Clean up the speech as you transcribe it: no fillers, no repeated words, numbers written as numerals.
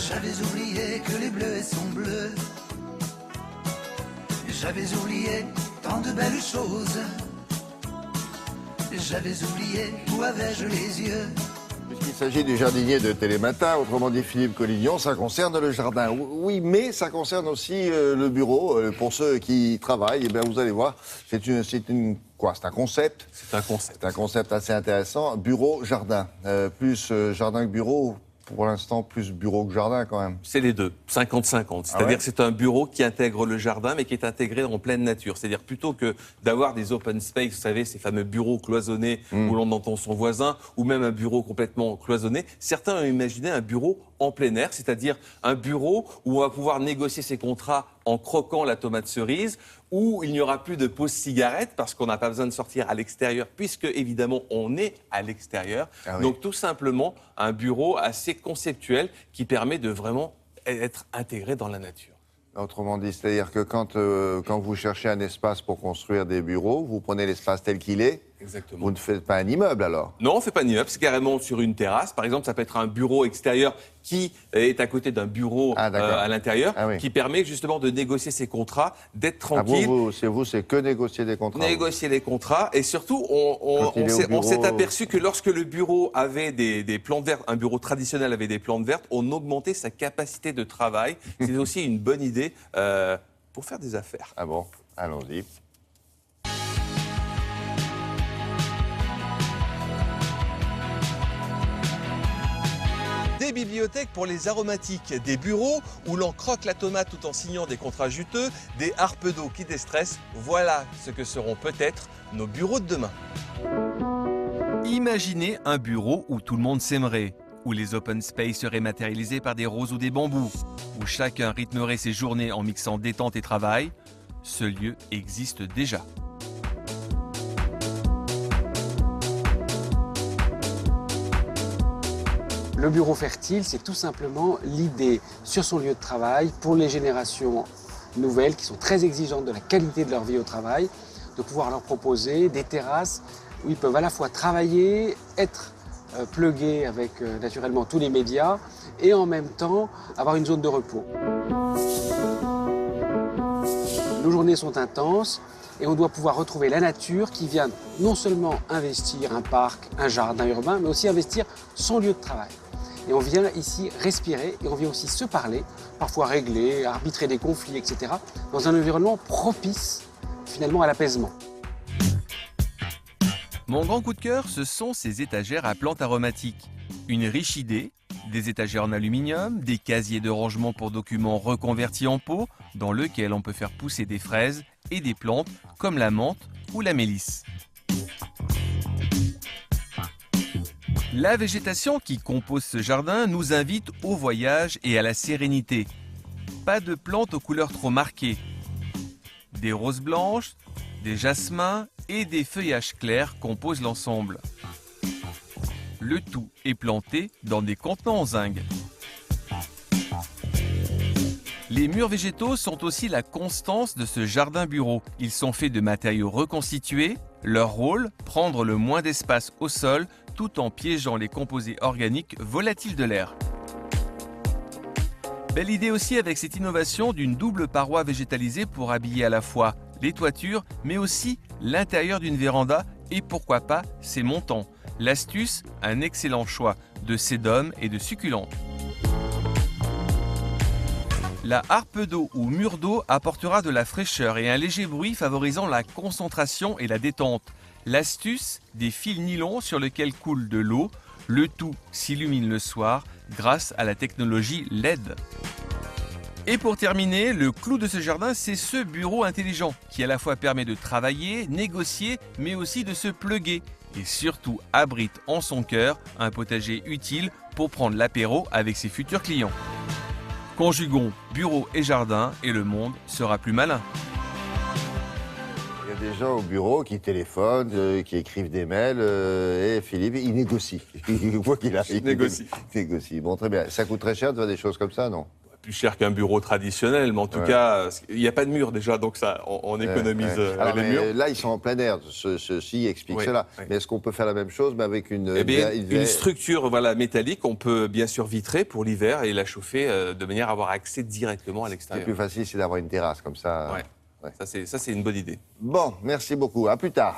J'avais oublié que les bleus sont bleus. J'avais oublié tant de belles choses. J'avais oublié où avais-je les yeux. Puisqu'il s'agit du jardinier de Télématin, autrement dit Philippe Collignon, ça concerne le jardin. Oui, mais ça concerne aussi le bureau. Pour ceux qui travaillent, eh bien, vous allez voir, c'est un concept. C'est un concept. C'est un concept assez intéressant. Bureau, jardin. Plus jardin que bureau. Pour l'instant, plus bureau que jardin, quand même. C'est les deux, 50-50. C'est-à-dire que c'est un bureau qui intègre le jardin, mais qui est intégré en pleine nature. C'est-à-dire plutôt que d'avoir des open space, vous savez, ces fameux bureaux cloisonnés où l'on entend son voisin, ou même un bureau complètement cloisonné, certains ont imaginé un bureau en plein air, c'est-à-dire un bureau où on va pouvoir négocier ses contrats en croquant la tomate cerise, où il n'y aura plus de pause cigarette parce qu'on n'a pas besoin de sortir à l'extérieur, puisque évidemment on est à l'extérieur. Ah oui. Donc tout simplement un bureau assez conceptuel qui permet de vraiment être intégré dans la nature. Autrement dit, c'est-à-dire que quand vous cherchez un espace pour construire des bureaux, vous prenez l'espace tel qu'il est. Exactement. Vous ne faites pas un immeuble, alors? Non, on ne fait pas d'immeuble, c'est carrément sur une terrasse. Par exemple, ça peut être un bureau extérieur qui est à côté d'un bureau à l'intérieur, qui permet justement de négocier ses contrats, d'être tranquille. C'est que négocier des contrats. Négocier les contrats. Et surtout, on s'est aperçu que lorsque le bureau avait des plantes vertes, un bureau traditionnel avait des plantes vertes, on augmentait sa capacité de travail. C'est aussi une bonne idée pour faire des affaires. Ah bon? Allons-y. Des bibliothèques pour les aromatiques, des bureaux où l'on croque la tomate tout en signant des contrats juteux, des harpes d'eau qui déstressent. Voilà ce que seront peut-être nos bureaux de demain. Imaginez un bureau où tout le monde s'aimerait, où les open space seraient matérialisés par des roses ou des bambous, où chacun rythmerait ses journées en mixant détente et travail. Ce lieu existe déjà. Le bureau fertile, c'est tout simplement l'idée sur son lieu de travail pour les générations nouvelles qui sont très exigeantes de la qualité de leur vie au travail, de pouvoir leur proposer des terrasses où ils peuvent à la fois travailler, être plugués avec naturellement tous les médias et en même temps avoir une zone de repos. Nos journées sont intenses et on doit pouvoir retrouver la nature qui vient non seulement investir un parc, un jardin urbain, mais aussi investir son lieu de travail. Et on vient ici respirer et on vient aussi se parler, parfois régler, arbitrer des conflits, etc. dans un environnement propice finalement à l'apaisement. Mon grand coup de cœur, ce sont ces étagères à plantes aromatiques. Une riche idée, des étagères en aluminium, des casiers de rangement pour documents reconvertis en pot, dans lequel on peut faire pousser des fraises et des plantes comme la menthe ou la mélisse. La végétation qui compose ce jardin nous invite au voyage et à la sérénité. Pas de plantes aux couleurs trop marquées. Des roses blanches, des jasmins et des feuillages clairs composent l'ensemble. Le tout est planté dans des contenants en zinc. Les murs végétaux sont aussi la constance de ce jardin bureau. Ils sont faits de matériaux reconstitués. Leur rôle, prendre le moins d'espace au sol tout en piégeant les composés organiques volatiles de l'air. Belle idée aussi avec cette innovation d'une double paroi végétalisée pour habiller à la fois les toitures, mais aussi l'intérieur d'une véranda et pourquoi pas ses montants. L'astuce, un excellent choix de sédum et de succulentes. La harpe d'eau ou mur d'eau apportera de la fraîcheur et un léger bruit favorisant la concentration et la détente. L'astuce, des fils nylon sur lesquels coule de l'eau. Le tout s'illumine le soir grâce à la technologie LED. Et pour terminer, le clou de ce jardin, c'est ce bureau intelligent qui à la fois permet de travailler, négocier, mais aussi de se pluguer. Et surtout abrite en son cœur un potager utile pour prendre l'apéro avec ses futurs clients. Conjuguons bureau et jardin et le monde sera plus malin. Il y a des gens au bureau qui téléphonent, qui écrivent des mails, et Philippe, il négocie. Quoi qu'il arrive, il négocie. Bon, très bien. Ça coûte très cher de faire des choses comme ça, non? plus cher qu'un bureau traditionnel, mais en tout cas, il n'y a pas de mur déjà, donc ça, on économise Alors, les mais murs. là, ils sont en plein air. Ceci explique Oui, cela. oui. Mais est-ce qu'on peut faire la même chose, mais avec une... Eh bien, une structure métallique, on peut bien sûr vitrer pour l'hiver et la chauffer de manière à avoir accès directement à C'est l'extérieur. plus facile, c'est d'avoir une terrasse comme ça. Ouais. Ça, c'est une bonne idée. Bon, merci beaucoup. À plus tard.